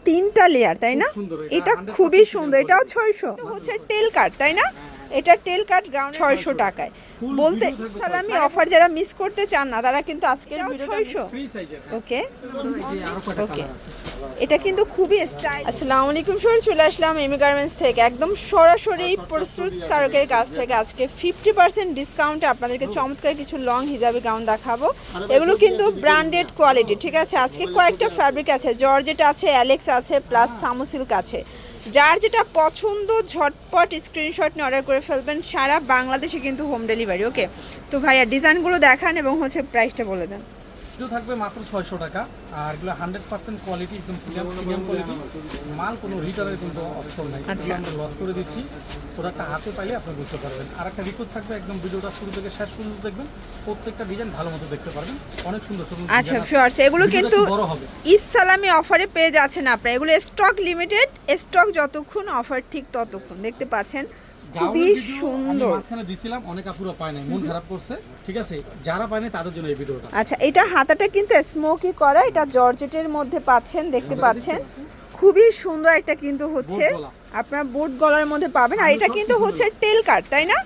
তিনটা লেয়ার, তাই না? এটা খুবই সুন্দর, এটাও 600 হচ্ছে টেল কাট, তাই না? এটা টেল কাট গ্রাউন্ড 600 টাকায় বলতে সালামি অফার যারা মিস করতে চান না তারা কিন্তু আজকের ভিডিওটা 600 ওকে ওকে। এটা কিন্তু খুবই স্টাইল। আসসালামু আলাইকুম, সবাই চলে আসলাম এমি গার্মেন্টস থেকে একদম সরাসরি প্রস্তুতকারকের কাছ থেকে। আজকে 50% ডিসকাউন্টে আপনাদেরকে চমৎকার কিছু লং হিজাবি গাউন দেখাবো। এগুলো কিন্তু ব্র্যান্ডেড কোয়ালিটি, ঠিক আছে? আজকে কয়েকটা ফ্যাব্রিক আছে, জর্জেট আছে, অ্যালেক্স আছে, প্লাস সামু সিল্ক আছে। যার যেটা পছন্দ ঝটপট স্ক্রিনশট নিয়ে অর্ডার করে ফেলবেন, সারা বাংলাদেশে কিন্তু হোম ডেলিভারি। ওকে, তো ভাইয়া ডিজাইনগুলো দেখান এবং হচ্ছে প্রাইসটা বলে দেন। এগুলো থাকবে মাত্র 600 টাকা, আর এগুলো 100% কোয়ালিটি, একদম প্রিমিয়াম কোয়ালিটি মাল, কোনো রিটার্নের কিন্তু অপশন নাই। আমরা লস করে দিচ্ছি, প্রোডাক্টটা হাতে পাইলে আপনি বুঝতে পারবেন। আর একটা রিকোয়েস্ট থাকবে, একদম ভিডিওটা শুরু থেকে শেষ পর্যন্ত দেখবেন, প্রত্যেকটা ডিজাইন ভালো মতো দেখতে পারবেন, অনেক সুন্দর সুন্দর। আচ্ছা শিওরস, এগুলো কিন্তু ঈদ সালামি অফারে পেয়ে যাচ্ছেন আপনারা। এগুলো স্টক লিমিটেড, স্টক যতক্ষণ অফার ঠিক ততক্ষণ। দেখতে পাচ্ছেন খুবই সুন্দর। মাঝখানে দিছিলাম, অনেক আপুরা পায় নাই, মন খারাপ করছে, ঠিক আছে? যারা পায় নাই তাদের জন্য এই ভিডিওটা। আচ্ছা, এটা হাতাটা কিন্তু স্মোকি করা, এটা জর্জেটের মধ্যে পাচ্ছেন, দেখতে পাচ্ছেন খুবই সুন্দর। একটা কিন্তু হচ্ছে আপনার বোট গলার মধ্যে পাবেন, আর এটা কিন্তু হচ্ছে টেল কাট, তাই না?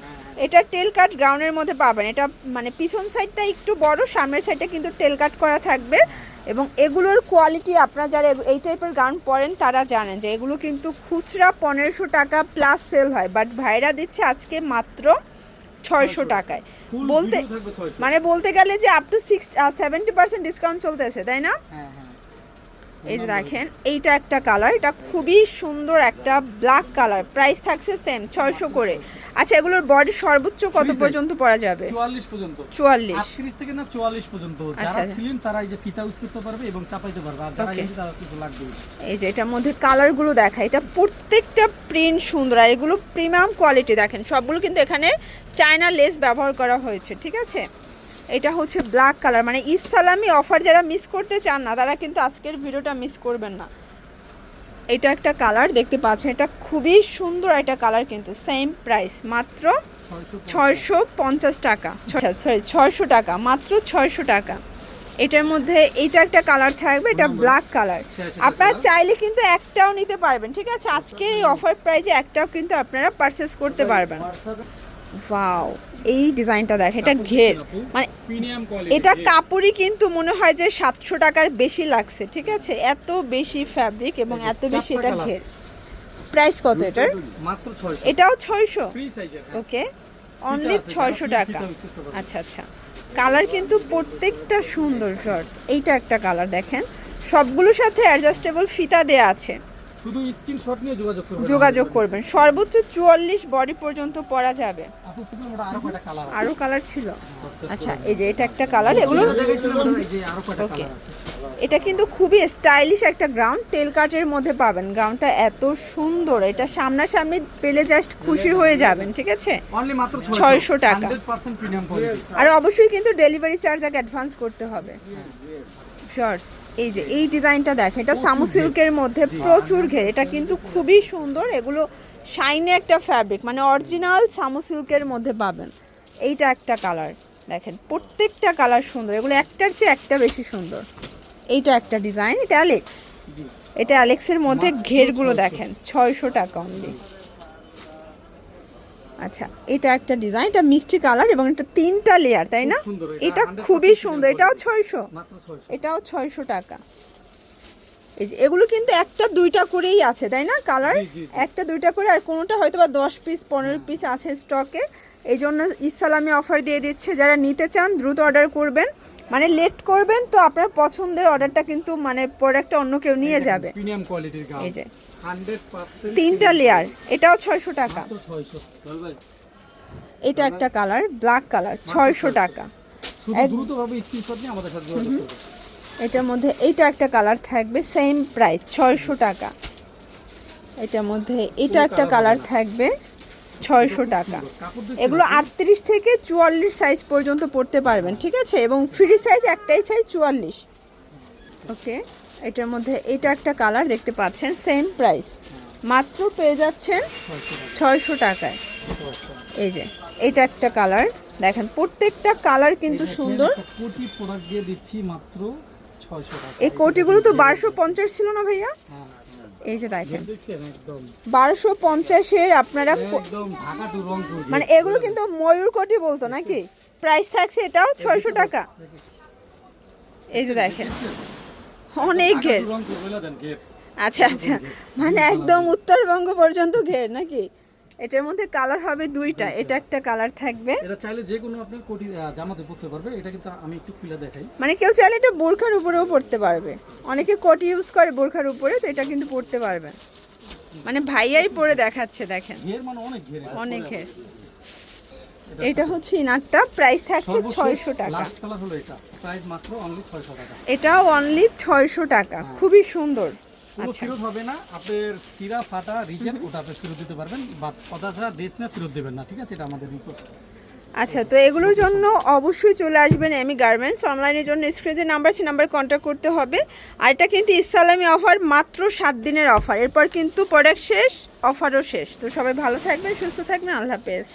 এটা টেল কাট গ্রাউন্ডের মধ্যে পাবেন। এটা মানে পিছন সাইডটা একটু বড়, সামনের সাইডটা কিন্তু টেল কাট করা থাকবে। এবং এগুলোর কোয়ালিটি আপনারা যারা এই টাইপের গাউন পরেন তারা জানেন যে এগুলো কিন্তু খুচরা 1500 টাকা প্লাস সেল হয়, বাট ভাইরা দিচ্ছে আজকে মাত্র 600 টাকায়। বলতে গেলে যে আপ টু 70% ডিসকাউন্ট চলতেছে, তাই না? এই যে দেখেন, এইটা একটা কালার, এটা খুবই সুন্দর একটা ব্ল্যাক কালার। প্রাইস থাকছে সেম 600 করে। আচ্ছা, এগুলোর বডি সর্বোচ্চ কত পর্যন্ত পরা যাবে? 44 পর্যন্ত। 44 38 থেকে না 44 পর্যন্ত। যারা স্লিম তারা এই যে ফিতা ইউজ করতে পারবে এবং চাপাইতে পারবে, আর যারা এই তারা কিছু লাগবে। এই যে এটার মধ্যে কালারগুলো দেখা, এটা প্রত্যেকটা প্রিন্ট সুন্দর, আর এগুলো প্রিমিয়াম কোয়ালিটি। দেখেন সবগুলো কিন্তু এখানে চায়না লেস ব্যবহার করা হয়েছে, ঠিক আছে? এটা হচ্ছে ব্ল্যাক কালার, মানে ঈদ সালামি অফার যারা মিস করতে চান না তারা কিন্তু আজকের ভিডিওটা মিস করবেন না। এটা একটা কালার দেখতে পাচ্ছেন, এটা খুবই সুন্দর একটা কালার, কিন্তু সেম প্রাইস মাত্র 650 টাকা, সরি 600 টাকা, মাত্র 600 টাকা। এটার মধ্যে এইটা একটা কালার থাকবে, এটা ব্ল্যাক কালার। আপনারা চাইলে কিন্তু একটাও নিতে পারবেন, ঠিক আছে? আজকে এই অফার প্রাইসে একটাও কিন্তু আপনারা পারচেস করতে পারবেন। ওয়াও, এই ডিজাইনটা দেখ, এটা ঘের, মানে এটা কাপড়ই কিন্তু মনে হয় যে 700 টাকার বেশি লাগছে, ঠিক আছে? এত বেশি ফ্যাব্রিক এবং এত বেশি এটা ঘের। প্রাইস কত এটার? মাত্র 600। এটাও 600? ফ্রি সাইজের। ওকে, অনলি 600 টাকা। আচ্ছা আচ্ছা, কালার কিন্তু প্রত্যেকটা সুন্দর। শর্টস, এইটা একটা কালার দেখেন, সবগুলোর সাথে অ্যাডজাস্টেবল ফিতা দেয়া আছে। শুধু স্ক্রিনশট নিয়ে যোগাযোগ করবেন। সর্বোচ্চ 44 বডি পর্যন্ত পরা যাবে। আরো কালার ছিল? আচ্ছা, এই যে এটা একটা কালার, এগুলো ওকে। এটা কিন্তু খুবই স্টাইলিশ একটা গ্রাউন্ড, টেল কাটের মধ্যে পাবেন। গ্রাউন্ডটা এত সুন্দর, এটা সামনাসামনি পেলে জাস্ট খুশি হয়ে যাবেন, ঠিক আছে? 600 টাকা। আর অবশ্যই কিন্তু ডেলিভারি চার্জ আগে অ্যাডভান্স করতে হবে। শর্টস, এই যে এই ডিজাইনটা দেখেন, এটা সামু সিল্কের মধ্যে প্রচুর ঘের। এটা কিন্তু খুবই সুন্দর, এগুলো শাইনি একটা ফ্যাব্রিক, মানে অরিজিনাল সামু সিল্কের মধ্যে পাবেন। এইটা একটা কালার দেখেন, প্রত্যেকটা কালার সুন্দর, এগুলো একটার চেয়ে একটা বেশি সুন্দর। এইটা একটা ডিজাইন, এটা অ্যালেক্স, এটা অ্যালেক্সের মধ্যে ঘেরগুলো দেখেন, 600 টাকা অনলি। আচ্ছা, এটা একটা ডিজাইন, এটা মিষ্টি কালার এবং এটা তিনটা লেয়ার, তাই না? এটা খুবই সুন্দর, এটাও 600, এটাও 600 টাকা। এই যে এগুলো কিন্তু একটা দুইটা করেই আছে, তাই না? কালার একটা দুইটা করে, আর কোনোটা হয়তো বা 10 পিস 15 পিস আছে স্টকে। এই জন্য ঈদ সালামি অফার দিয়ে দিচ্ছে। যারা নিতে চান দ্রুত অর্ডার করবেন, মানে লেট করবেন তো আপনার পছন্দের অর্ডারটা কিন্তু মানে প্রোডাক্টটা অন্য কেউ নিয়ে যাবে। প্রিমিয়াম কোয়ালিটির গাউন, এই যে 100% তিনটা লেয়ার, এটাও 600 টাকা। এটা একটা কালার, ব্ল্যাক কালার, 600 টাকা। দ্রুতভাবে স্ক্রিনশট নিয়ে আমাদের সাথে যোগাযোগ করুন। এটার মধ্যে এইটা একটা কালার থাকবে, সেম প্রাইস 600 টাকা। এটার মধ্যে এটা একটা কালার থাকবে 600 টাকা। এগুলো 38 থেকে 44 সাইজ পর্যন্ত পড়তে পারবেন, ঠিক আছে? এবং ফ্রি সাইজ একটাই সাইজ 44। ওকে, এটার মধ্যে এটা একটা কালার দেখতে পাচ্ছেন, সেম প্রাইস, মাত্র পেয়ে যাচ্ছেন 600 টাকায়। এই যে এটা একটা কালার দেখেন, প্রত্যেকটা কালার কিন্তু সুন্দর। কোটি প্রোডাক্ট দিয়ে দিচ্ছি মাত্র 600 টাকা। এই কোটিগুলো তো 1250 ছিল না ভাইয়া? হ্যাঁ, এই যে দেখেন দেখছেন একদম 1250-এর আপনারা একদম ঢাকা টু রংপুর। মানে এগুলো কিন্তু ময়ূর কোটি বলতো নাকি? প্রাইস থাকছে এটাও 600 টাকা। এই যে দেখেন অনেক ঘের। রংপুর বলে দেন ঘের। আচ্ছা আচ্ছা, মানে একদম উত্তরবঙ্গ পর্যন্ত ঘের নাকি? এটার মধ্যে কালার হবে দুইটা, এটা একটা কালার থাকবে। এটা চাইলে যে কোনো আপনার কোটি জামাতে পরতে পারবে। এটা কিন্তু আমি একটু খুলে দেখাই। মানে কেউ চাইলে এটা বোরখার উপরেও পরতে পারবে, অনেকে কোটি ইউজ করে বোরখার উপরে, তো এটা কিন্তু পরতে পারবেন। মানে ভাইয়াই পরে দেখাচ্ছে দেখেন, ঘের মানে অনেক ঘের। অনেক ঘের। এটা হচ্ছে ইনারটা, প্রাইস থাকছে 600 টাকা। লাস্ট কালার হলো এটা, প্রাইস মাত্র অনলি 600 টাকা। এটাও অনলি 600 টাকা, খুবই সুন্দর। কোনো ফেরত হবে না, আপনার সিরা ফাটা রিজেক্ট ওটা আপনি ফেরত দিতে পারবেন, বাট কথা ছাড়া ড্রেস না ফেরত দেবেন না, ঠিক আছে? এটা আমাদের রিকোয়েস্ট। আচ্ছা, তো এগুলোর জন্য অবশ্যই চলে আসবেন এমি গার্মেন্টস। অনলাইনের জন্য স্ক্রিনে যে নাম্বার আছে নাম্বারে কন্ট্যাক্ট করতে হবে। আর এটা কিন্তু ইসলামি অফার, মাত্র 7 দিনের অফার, এরপর কিন্তু প্রোডাক্ট শেষ, অফারও শেষ। তো সবাই ভালো থাকবেন, সুস্থ থাকবেন, আল্লাহ হাফেজ।